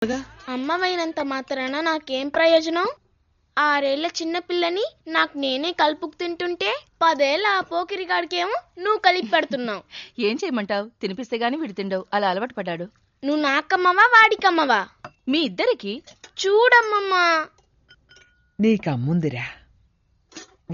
అమ్మవైనంత మాత్రాన నాకేం ప్రయోజనం? 6 ఏళ్ల చిన్న పిల్లని నాకు నేనే కలుపుకు తింటుంటే 10 ఏళ్ల ఆ పోకిరిగాడికేమో నువ్వు కలిపి పెడుతున్నావు. ఏం చేయమంటావు? తినిపిస్తే గాని వీడు తిండవు, అలా అలవాటు పడ్డాడు. నువ్వు నాకమ్మవా వాడికమ్మవా? మీ ఇద్దరికి. చూడమ్మమ్మా, నీకమ్ముందిరా,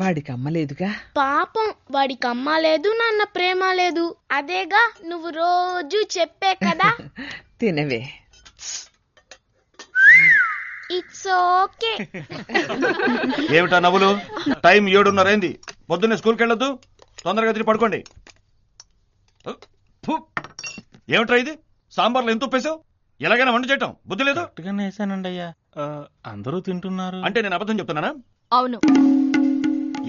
వాడికమ్మలేదుగా. పాపం వాడికమ్మ లేదు, నాన్న ప్రేమ లేదు. అదేగా నువ్వు రోజు చెప్పే కదా. తినవే. It's okay. ఏమిటా నవ్వులు? టైం 7:30 అయింది. పొద్దున్నే స్కూల్కి వెళ్ళొద్దు, తొందరగా తిరిగి పడుకోండి. ఏమిట్రా ఇది? సాంబార్లో ఎంత ఉప్పేసావు? ఎలాగైనా వంట చేయటం బుద్ధి లేదు. వేసానండి అయ్యా, అందరూ తింటున్నారు. అంటే నేను అబద్ధం చెప్తున్నానా? అవును.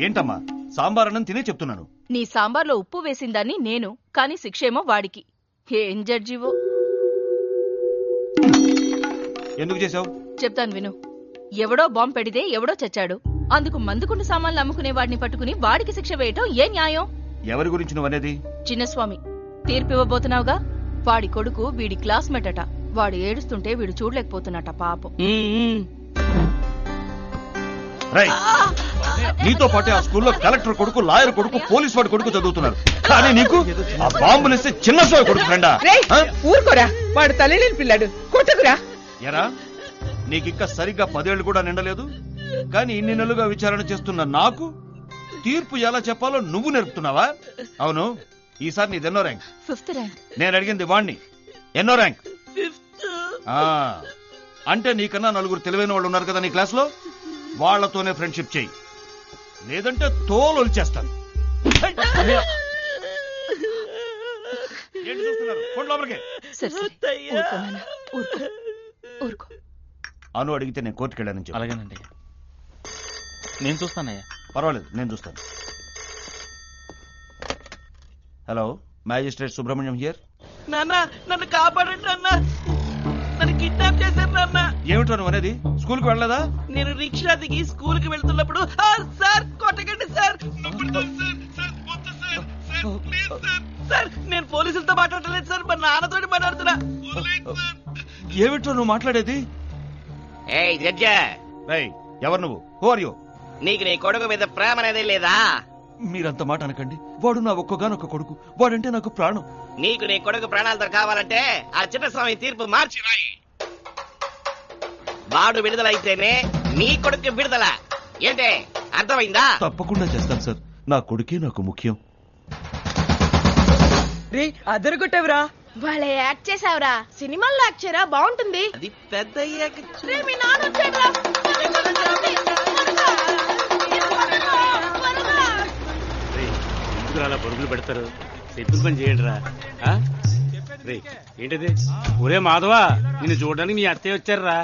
ఏంటమ్మా, సాంబార్ అన్నం తినే చెప్తున్నాను. నీ సాంబార్లో ఉప్పు వేసిందాన్ని నేను, కాని శిక్షేమో వాడికి. ఏం జడ్జివో. ఎందుకు చేసావు? చెప్తాను విను. ఎవడో బాంబు పెడితే ఎవడో చచ్చాడు. అందుకు మందుకున్న సామాన్లు అమ్ముకునే వాడిని పట్టుకుని వాడికి శిక్ష వేయటం ఏ న్యాయం? ఎవరి గురించి నువ్వనేది? చిన్నస్వామి, తీర్పివ్వబోతున్నావుగా. వాడి కొడుకు వీడి క్లాస్మేట్ అట. వాడు ఏడుస్తుంటే వీడు చూడలేకపోతున్నట పాపం. నీతో పాటే ఆ స్కూల్లో కలెక్టర్ కొడుకు, లాయర్ కొడుకు, పోలీస్ వాడి కొడుకు చదువుతున్నారు. కానీ నీకు ఆ బాంబులేస్తే చిన్న సోయ కొడుకు ఫ్రెండా? ఊరుకోరా, వాడు తల్లిలేని పిల్లాడు, కొట్టకురా. ఎరా, నీకింకా సరిగ్గా 10 ఏళ్లు కూడా నిండలేదు. కానీ ఇన్ని నెలలుగా విచారణ చేస్తున్న నాకు తీర్పు ఎలా చెప్పాలో నువ్వు నేర్పుతున్నావా? అవును, ఈసారి నీది ఎన్నో ర్యాంక్? 5th rank. నేను అడిగింది వాణ్ణి. ఎన్నో ర్యాంక్? అంటే నీకన్నా 4 తెలివైన వాళ్ళు ఉన్నారు కదా నీ క్లాస్ లో, వాళ్లతోనే ఫ్రెండ్షిప్ చెయ్యి, లేదంటే తోలు వచ్చేస్తాను. ఏంటి చూస్తున్నారు? ఫోన్ లోపలికి. అను అడిగితే నేను కోర్టుకు వెళ్ళానని చెప్పు. అలాగేనండి, నేను చూస్తానయ్యా. పర్వాలేదు, నేను చూస్తాను. Hello, magistrate Subrahmanyam here. నాన్న, నన్ను కాపాడండి నాన్న, నన్ను కిడ్నాప్ చేశారు నాన్న. ఏమిటో నువ్వు అనేది? స్కూల్ కు వెళ్ళలేదా? నేను రిక్షా దిగి స్కూల్ కి వెళ్తున్నప్పుడు సార్ కొట్టకండి సార్, సార్ నేను పోలీసులతో మాట్లాడలేదు సార్, మా నాన్నతోటి మాట్లాడుతున్నా. ఏమిటో నువ్వు మాట్లాడేది? ఎవరు నువ్వు? Who are you? నీకు నీ కొడుకు మీద ప్రేమ అనేది లేదా? మీరంత మాట అనకండి. వాడు నా ఒక్కగానొక్క కొడుకు. వాడంటే నాకు ప్రాణం. నీకు నీ కొడుకు ప్రాణాలతో కావాలంటే ఆ చిన్నస్వామి తీర్పు మార్చి రాయి. వాడు విడుదలైతేనే నీ కొడుకు విడుదల. ఏంటే, అర్థమైందా? తప్పకుండా చేస్తాను సార్. నా కొడుకే నాకు ముఖ్యం. రే, అదరగొట్టవురా. వాళ్ళే యాక్ట్ చేసావురా, సినిమాల్లో యాక్ట్ చేయరా, బాగుంటుంది. అది పెద్ద మీ నాన్న వచ్చాడురా. అలా పరుగులు పెడతారు, సెద్దులు పని చేయండి రా. ఏంటిది? ఒరే మాధవా, నిన్ను చూడడానికి నీ అత్తయ్య వచ్చారా?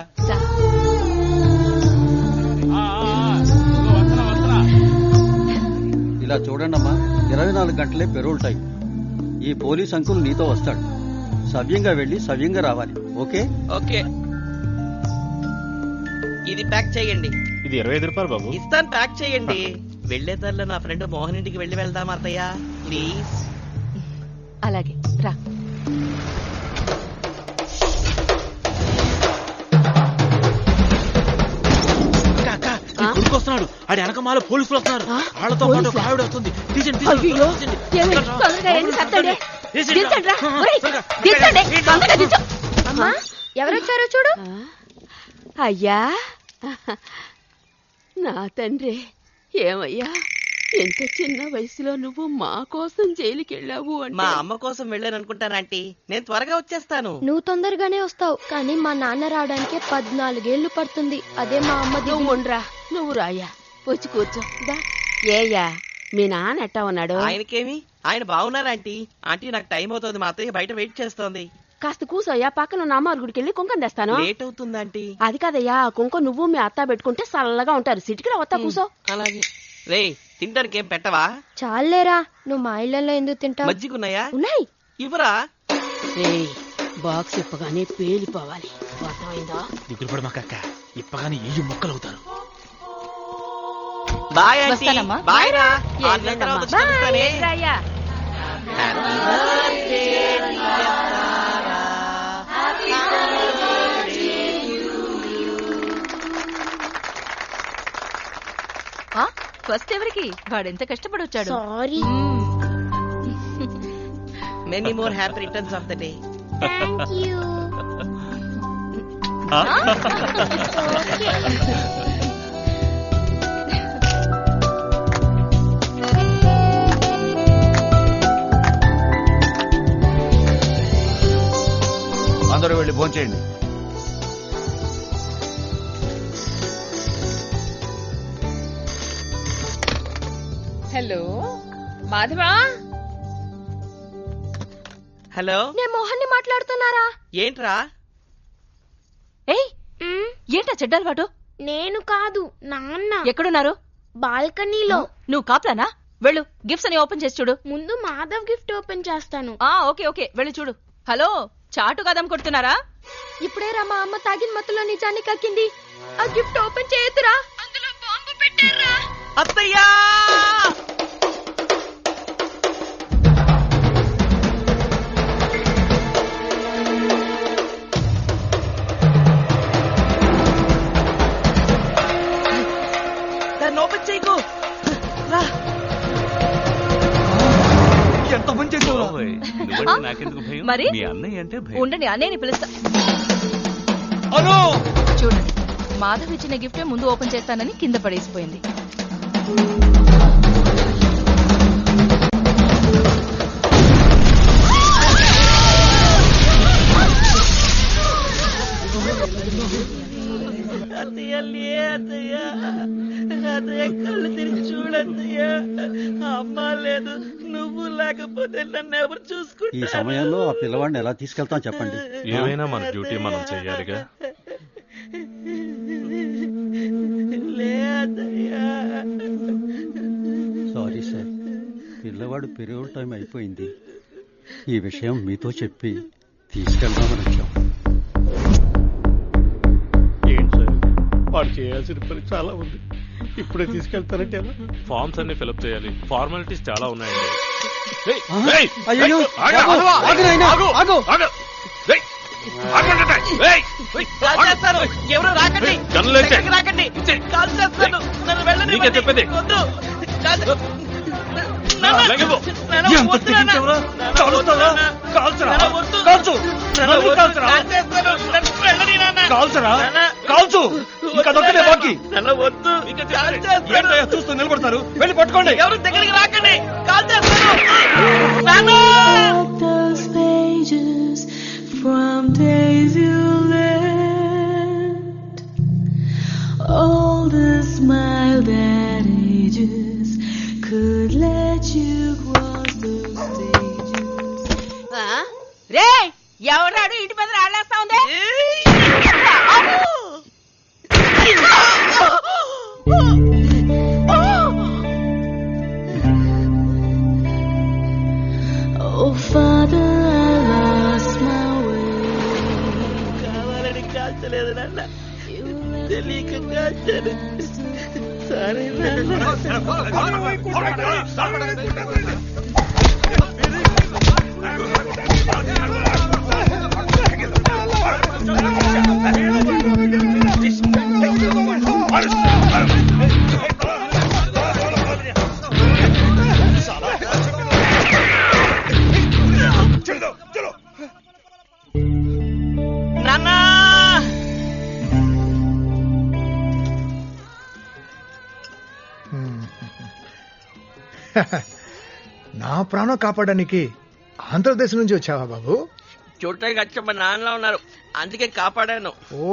ఇలా చూడండమ్మా, 24 గంటలే పెరోల్ టైం. ఈ పోలీస్ అంకుల్ నీతో వస్తాడు. సవ్యంగా వెళ్లి సవ్యంగా రావాలి. ఓకే? ఓకే. ఇది ప్యాక్ చేయండి. ఇది 25 రూపాయలు బాబు. ఇస్తాను, ప్యాక్ చేయండి. వెళ్లేదారిలో నా ఫ్రెండ్ మోహన్ ఇంటికి వెళ్దాం అత్తయ్య, ప్లీజ్. అలాగే రా. వస్తున్నాడు, ఆడి వెనకమాల పోలీసులు వస్తున్నారు. వాళ్ళతో పాటు ఒక ఆవిడ వస్తుంది. అమ్మా, ఎవరొచ్చారో చూడు. అయ్యా, నా తండ్రి. ఏమయ్యా, ఎంత చిన్న వయసులో నువ్వు మా కోసం జైలుకి వెళ్ళావు అంటే. మా అమ్మ కోసం వెళ్ళాను అనుకుంటాను ఆంటీ, నేను త్వరగా వచ్చేస్తాను. నువ్వు తొందరగానే వస్తావు, కానీ మా నాన్న రావడానికి 14 ఏళ్లు పడుతుంది. అదే మా అమ్మ. నువ్వు ఉండరా, నువ్వు రాయ్యా, వచ్చి కూర్చో. ఏయ్యా, మీ నాన్న ఎట్టా ఉన్నాడు? ఆయనకేమి, ఆయన బాగున్నారు ఆంటీ. ఆంటీ, నాకు టైం అవుతుంది, మా అత్తయ్య బయట వెయిట్ చేస్తోంది. కాస్త కూసోయ్యా, పక్కన ఉన్న అమ్మారు గుడికి వెళ్ళి కుంకం తెస్తాను. లేట్ అవుతుంది ఆంటీ. అది కాదయ్యా, కుంకం నువ్వు మీ అత్త పెట్టుకుంటే చల్లగా ఉంటారు. సిటికి వస్తా, కూసో. అలాగే. రే, తింటానికి ఏం పెట్టవా? చాలేరా, నువ్వు మా ఇళ్లలో ఎందుకు తింటావు? మజ్జిగున్నాయా? ఉన్నాయి. ఇవ్వరా? బాక్స్ ఇప్పగానే పేలిపోవాలి, అర్థమైందా? దిగులు పడు మాకక్క, ఇప్పగానే ఏ మొక్కలు అవుతారు. Bye aunty. బాయ్ రా. రాయ్యా. Happy birthday, dear Tara. Happy birthday. First ఎవరికి? వాడెంత కష్టపడి వచ్చాడు. Sorry. Many more happy returns of the day. Thank you. అందరూ వెళ్ళి భోంచేయండి. హలో మాధవా. హలో, నేను మోహన్ని మాట్లాడుతున్నారా? ఏంట్రా? ఏయ్, ఏంటా చెడ్డలవాటు? నేను కాదు, నాన్న. ఎక్కడున్నారు? బాల్కనీలో. నువ్వు కాపులానా? వెళ్ళు, గిఫ్ట్స్ అని ఓపెన్ చేసి చూడు. ముందు మాధవ్ గిఫ్ట్ ఓపెన్ చేస్తాను. ఓకే ఓకే, వెళ్ళి చూడు. హలో, చాటు కదం కొడుతున్నారా? ఇప్పుడే రా మా అమ్మ తాగిన మత్తులో నిజాన్ని కక్కింది. ఆ గిఫ్ట్ ఓపెన్ చేయొద్దురా, అందులో బాంబు పెట్టారా. అత్తయ్యా! దాన్ని ఓపెన్ చేయకు. రా. ఎంత పని చేసావురా? నాకెందుకు భయం? మరి? మీ అన్నయ్య అంటే భయం. ఉండండి, అన్నయ్యని పిలుస్తా. అను! చూడండి, మాధవ్ ఇచ్చిన గిఫ్టే ముందు ఓపెన్ చేస్తానని కింద పడేసిపోయింది. అత్తయ్య లే అత్తయ్య, అత్తయ్య కళ్ళు తెరిచి చూడత్తయ్య. అమ్మ లేదు, నువ్వు లేకపోతే నన్ను ఎవరు ఈ చూసుకుంటారు? సమయంలో ఆ పిల్లవాడిని ఎలా తీసుకెళ్తాం చెప్పండి. ఏమైనా మన డ్యూటీ మనం చెయ్యాలిగా. లే అత్తయ్య. సారీ సార్, పిల్లవాడు పెరిగే టైం అయిపోయింది. ఈ విషయం మీతో చెప్పి తీసుకెళ్దామని వచ్చాం. ఏంటి సార్, వాడు చేయాల్సిన పని చాలా ఉంది. ఇప్పుడే తీసుకెళ్తారంటే ఫార్మ్స్ అన్ని ఫిలప్ చేయాలి. ఫార్మాలిటీస్ చాలా ఉన్నాయండి. అయ్యో, ఆగు, ఆగు నాయనా, ఆగు. కాల్చేస్తాను. ఎవరు రాకండి, గన్నులు వేసేయ్. దగ్గరికి రాకండి. కాల్చేస్తాను. నన్ను వెళ్ళనివ్వండి. నీకే చెప్పేది. వద్దు. లెగిపో. ఎంత తెగించావురా? కాలుస్తావా? కాల్చరా? కాల్చు! నన్ను కాల్చరా? కాల్చరా? కాల్చు! ఇంకా దొక్కడే బాకీ. నన్ను వద్దు. ఏంటయ్యా చూస్తూ నిలబడతారు? వెళ్ళి పట్టుకోండి. ఎవరు దగ్గరికి రాకండి, కాల్చేస్తాను. Those pages from days you left, all the smile that ages could let you cross those stages. రే, ఎవరాడు ఇంటి మీద రాళ్ళేస్తా ఉంది? Oh, Father, I lost my way. కావాలని కాల్చలేదు నాన్న, తెలియక కాల్చాను. సరే నాన్న. నా ప్రాణం కాపాడడానికి ఆంధ్రప్రదేశ్ నుంచి వచ్చావా బాబు? చూడటానికి వచ్చి మా నాన్నలో ఉన్నారు, అందుకే కాపాడాను. ఓ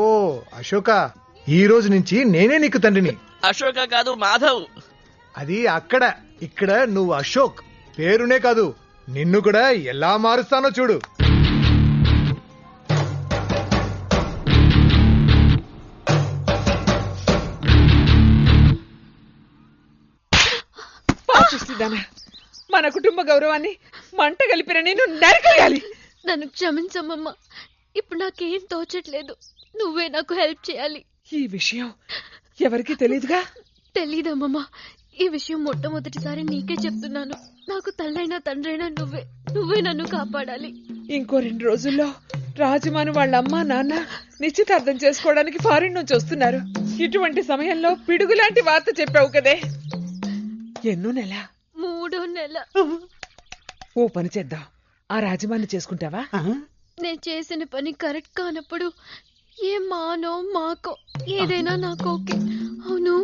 అశోక, ఈ రోజు నుంచి నేనే నీకు తండ్రిని. అశోక కాదు, మాధవ్. అది అక్కడ, ఇక్కడ నువ్వు అశోక్. పేరునే కాదు, నిన్ను కూడా ఎలా మారుస్తానో చూడు. పాపిస్తుందానా, మన కుటుంబ గౌరవాన్ని మంట కలిపిన నేను నరకగాలి. నన్ను క్షమించమ్మమ్మా, ఇప్పుడు నాకేం తోచట్లేదు. నువ్వే నాకు హెల్ప్ చేయాలి. ఈ విషయం ఎవరికి తెలియదుగా? తెలీదమ్మమ్మా, ఈ విషయం మొట్టమొదటిసారి నీకే చెప్తున్నాను. నాకు తల్లైనా తండ్రైనా నువ్వే నన్ను కాపాడాలి. ఇంకో 2 రోజుల్లో రాజమాను వాళ్ళ అమ్మా నాన్న నిశ్చితార్థం చేసుకోవడానికి ఫారిన్ నుంచి వస్తున్నారు. ఇటువంటి సమయంలో పిడుగులాంటి వార్త చెప్పావు కదే. ఎన్నో నెల? 3వ నెల. ఓ పని చేద్దాం, ఆ రాజమాన్ని చేసుకుంటావా? నేను చేసిన పని కరెక్ట్ కానప్పుడు ఏ మానో మాకో ఏదైనా నాకు ఓకే. అవును,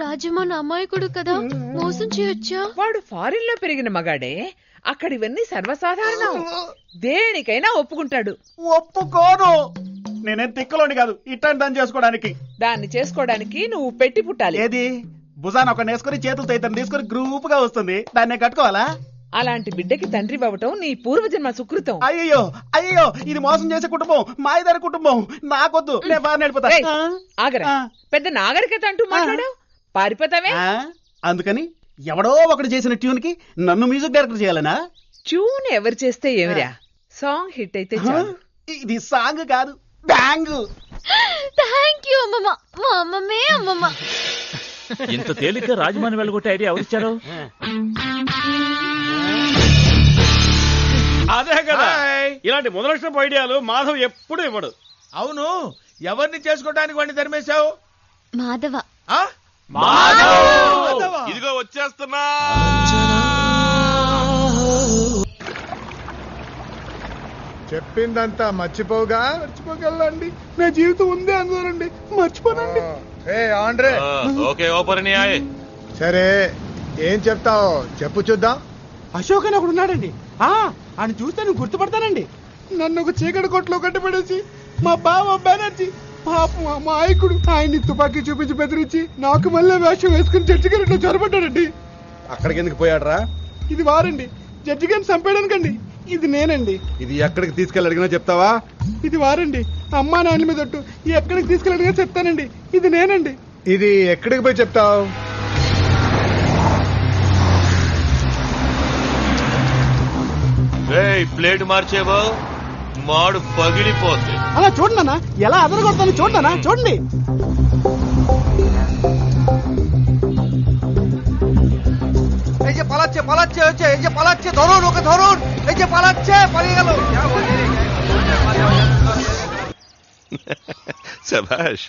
రాజమాన్ అమాయకుడు కదా, మోసం చేయొచ్చా? వాడు ఫారిన్ లో పెరిగిన మగాడే, అక్కడ ఇవన్నీ సర్వసాధారణం. దేనికైనా ఒప్పుకుంటాడు. ఒప్పుకోను. నేనేం తిక్కలోని కాదు ఇట్లాంటి దాన్ని చేసుకోవడానికి. దాన్ని చేసుకోవడానికి నువ్వు పెట్టి పుట్టాలి. ఏది భుజాన ఒక నేసుకొని చేతులతో ఇతను తీసుకొని గ్రూప్ గా వస్తుంది, దాన్ని కట్టుకోవాలా? అలాంటి బిడ్డకి తండ్రి అవ్వటం నీ పూర్వజన్మ సుకృతం. అయ్యో అయ్యో, ఇది మోసం చేసే కుటుంబం, మాయదారి కుటుంబం. నాకొద్దు, నేను బాగా నడిపోతా. ఆగరా, పెద్ద నాగరికత అంటూ మాట్లాడావు, పారిపోతావే. అందుకని ఎవడో ఒకడు చేసిన ట్యూన్ కి నన్ను మ్యూజిక్ డైరెక్టర్ చేయాలనా? ట్యూన్ ఎవరు చేస్తే ఏమిరా, సాంగ్ హిట్ అయితే చాలు. ఇది సాంగ్ కాదు, బ్యాంగ్. థ్యాంక్ యూ అమ్మమ్మ. మా అమ్మమ్మే అమ్మమ్మ. ఇంత తేలిగ్గా రాజమాని వెళ్ళగొట్టే ఐడియా ఎవరిచ్చారు? అదే కదా, ఇలాంటి మొదలక్షణపు ఐడియాలు మాధవ్ ఎప్పుడు ఇవ్వడు. అవును, ఎవరిని చేసుకోవడానికి వాడిని ధర్మేశావు? మాధవ. ఇదిగో వచ్చేస్తున్నా. చెప్పిందంతా మర్చిపోగలండి. నా జీవితం ఉందే అందులోనండి, మర్చిపోనండి. Andre, okay ఓపర్నియాయ్. సరే, ఏం చెప్తావు చెప్పు చూద్దాం. అశోక్ అని ఒకడు ఉన్నాడండి, ఆయన చూస్తే నువ్వు గుర్తుపడతానండి. నన్ను ఒక చీకటి కొట్లో కట్టబడేసి మా బావ బెనర్జీ పాపం ఆ మాయకుడు ఆయన్ని తుపాకీ చూపించి బెదిరించి నాకు మళ్ళీ వేషం వేసుకుని జడ్జి గారిలో చొరబడ్డాడండి. అక్కడికి ఎందుకు పోయాడరా? ఇది వారండి, జడ్జి గారిని చంపేయడానికండి. ఇది నేనండి. ఇది ఎక్కడికి తీసుకెళ్ళి అడిగినా చెప్తావా? ఇది వారండి, అమ్మా నాన్న మీద ఒట్టు. ఎక్కడికి తీసుకెళ్ళడిగా చెప్తానండి. ఇది నేనండి. ఇది ఎక్కడికి పోయి చెప్తావు? ప్లేట్ మార్చేవో మాడు పగిలిపోతుంది. అలా చూడన్నా, ఎలా అదరగొడతాను చూడన్నా, చూడండి. এই যে পালাচ্ছে পালাচ্ছে হচ্ছে, এই যে পালাচ্ছে, ধরুন ওকে ধরুন, এই যে পালাচ্ছে, পালিয়ে গেল। శభాష్,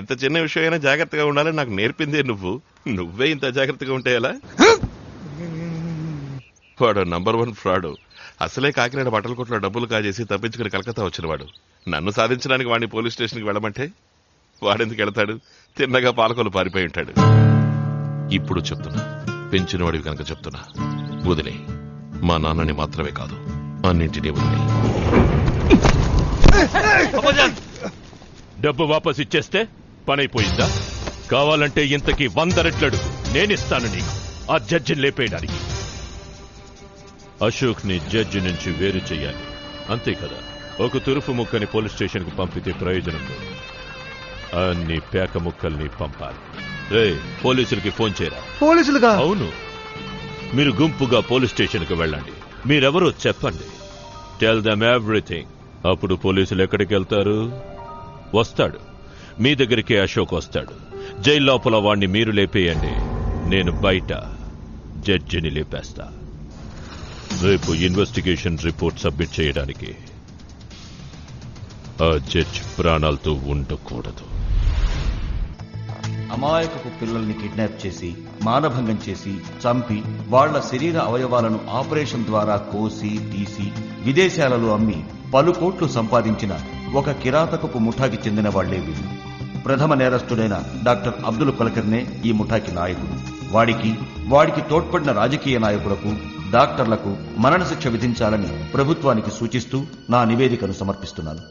ఎంత చిన్న విషయం అయినా జాగ్రత్తగా ఉండాలని నాకు నేర్పిందే నువ్వు. నువ్వే ఇంత జాగ్రత్తగా ఉంటే ఎలా? వాడు నంబర్ 1 ఫ్రాడ్. అసలే కాకినాడ బట్టల కొట్లో డబ్బులు కాజేసి తప్పించుకుని కలకత్తా వచ్చినవాడు. నన్ను సాధించడానికి వాడిని పోలీస్ స్టేషన్కి వెళ్ళమంటే వాడెందుకు వెళతాడు? తిన్నగా పాలకొలు పారిపోయి ఉంటాడు. ఇప్పుడు చెప్తున్నా, పెంచినవాడివి కనుక చెప్తున్నా, వదిలే. మా నాన్నని మాత్రమే కాదు, అన్నింటినీ వదిలే. డబ్బు వాపస్ ఇచ్చేస్తే పనైపోయిందా? కావాలంటే ఇంతకీ 100 రెట్లడు నేనిస్తాను నీకు, ఆ జడ్జిని లేపేయడానికి. అశోక్ ని జడ్జి నుంచి వేరు చెయ్యాలి, అంతే కదా. ఒక తురుపు ముక్కని పోలీస్ స్టేషన్ కు పంపితే ప్రయోజనం లేదు, అన్ని పేక ముక్కల్ని పంపాలి. రే, పోలీసులకి ఫోన్ చేయరా. పోలీసులుగా? అవును, మీరు గుంపుగా పోలీస్ స్టేషన్ కు వెళ్ళండి. మీరెవరో చెప్పండి, టెల్ దెమ్ ఎవ్రీథింగ్. అప్పుడు పోలీసులు ఎక్కడికి వెళ్తారు? వస్తాడు, మీ దగ్గరికి అశోక్ వస్తాడు. జైలు లోపల వాణ్ణి మీరు లేపేయండి, నేను బయట జడ్జిని లేపేస్తా. రేపు ఇన్వెస్టిగేషన్ రిపోర్ట్ సబ్మిట్ చేయడానికి ఆ జడ్జ్ ప్రాణాలతో ఉండకూడదు. అమాయకపు పిల్లల్ని కిడ్నాప్ చేసి, మానభంగం చేసి, చంపి, వాళ్ల శరీర అవయవాలను ఆపరేషన్ ద్వారా కోసి తీసి విదేశాలలో అమ్మి పలు కోట్లు సంపాదించిన ఒక కిరాతకపు ముఠాకి చెందిన వాళ్లే వీళ్ళు. ప్రథమ నేరస్తుడైన డాక్టర్ అబ్దుల్ కులకర్నే ఈ ముఠాకి నాయకుడు. వాడికి తోడ్పడిన రాజకీయ నాయకులకు, డాక్టర్లకు మరణశిక్ష విధించాలని ప్రభుత్వానికి సూచిస్తూ నా నివేదికను సమర్పిస్తున్నాను.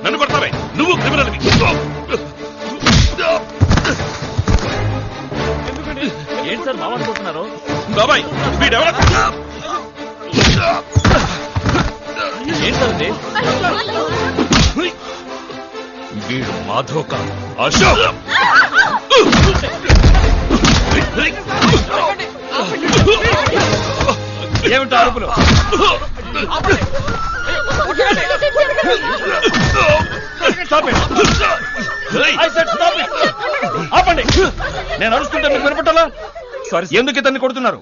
నన్ను కొడతావే, నువ్వు క్రిమినల్వి. ఏం సార్ మామనుకుంటున్నారు? బాబాయ్, వీడెవడ? ఏంటండి? వీడు మాధవ్ కాదు, అశోక్. ఏమిటో అరుపులు? ఆపండి, నేను అరుస్తుంటే మీకు వినపట్టాలా? సారీ, ఎందుకు ఇతన్ని కొడుతున్నారు?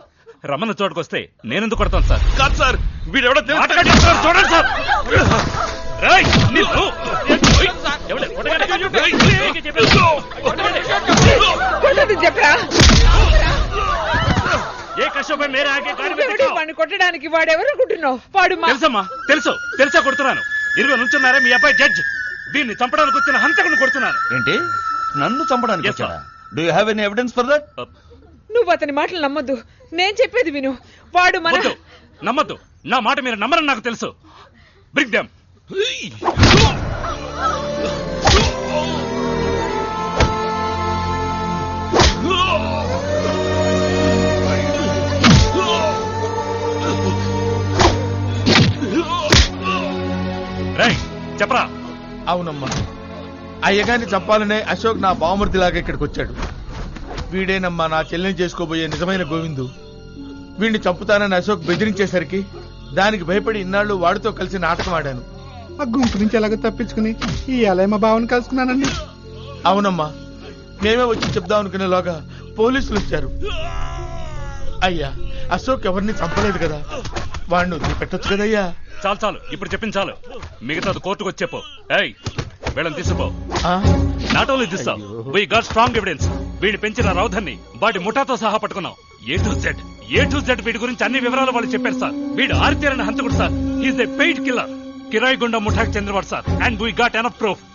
రమణ చోటుకొస్తే నేనెందుకు కొడతాను సార్? కాదు సార్, వీడెవడో చూడండి సార్. కొట్టదు చెప్పరా ఏ కష్టపై మేరే ఆగే గాడి మీద వాడిని కొట్టడానికి వాడెవరు అనుకుంటున్నావు? వాడు తెలుసమ్మా, తెలుసా కొడుతున్నాను. ఇరుగు నుంచున్నారా మీ అబ్బాయి జడ్జ్. దీన్ని చంపడానికి వచ్చిన హంతకుని కొడుతున్నాను. ఏంటి నన్ను చంపడానికి do you have any evidence for that? నువ్వు అతని మాటలు నమ్మద్దు, నేను చెప్పేది విను. వాడు నమ్మద్దు, నా మాట మీరు నమ్మరని నాకు తెలుసు. Bring them. చెప్పరా. అవునమ్మా, అయ్యగారిని చంపాలనే అశోక్ నా బావమర్దిలాగా ఇక్కడికి వచ్చాడు. వీడేనమ్మా నా చెల్లెని చేసుకోబోయే నిజమైన గోవిందు. వీడిని చంపుతానని అశోక్ బెదిరించేసరికి దానికి భయపడి ఇన్నాళ్ళు వాడితో కలిసి నాటకం ఆడాను. ఆ గుంపు నుంచి ఎలాగో తప్పించుకుని ఈ అలయ మా బావని కలుసుకున్నానండి. అవునమ్మా, మేమే వచ్చి చెప్దాం అనుకునేలోగా పోలీసులు వచ్చారు. అయ్యా, అశోక్ ఎవరిని చంపలేదు కదా, వాడిని వదిలిపెట్టొచ్చు కదయ్యా. చాలు, ఇప్పుడు చెప్పింది చాలు. మిగతాది కోర్టుకు వచ్చి చెప్పు. ఏయ్, వీళ్ళని తీసుకో. Not only this, we got strong evidence. వీడిని పెంచిన రౌధన్ని వాడి ముఠాతో సహా పట్టుకున్నాం. ఏ టు జెడ్ వీడి గురించి అన్ని వివరాలు వాళ్ళు చెప్పారు సార్. వీడు ఆరితేరని హంతకుడు sir. He's a paid killer. కిరాయి గుండా ముఠాకి చెందినవాడు sir. And we got enough proof.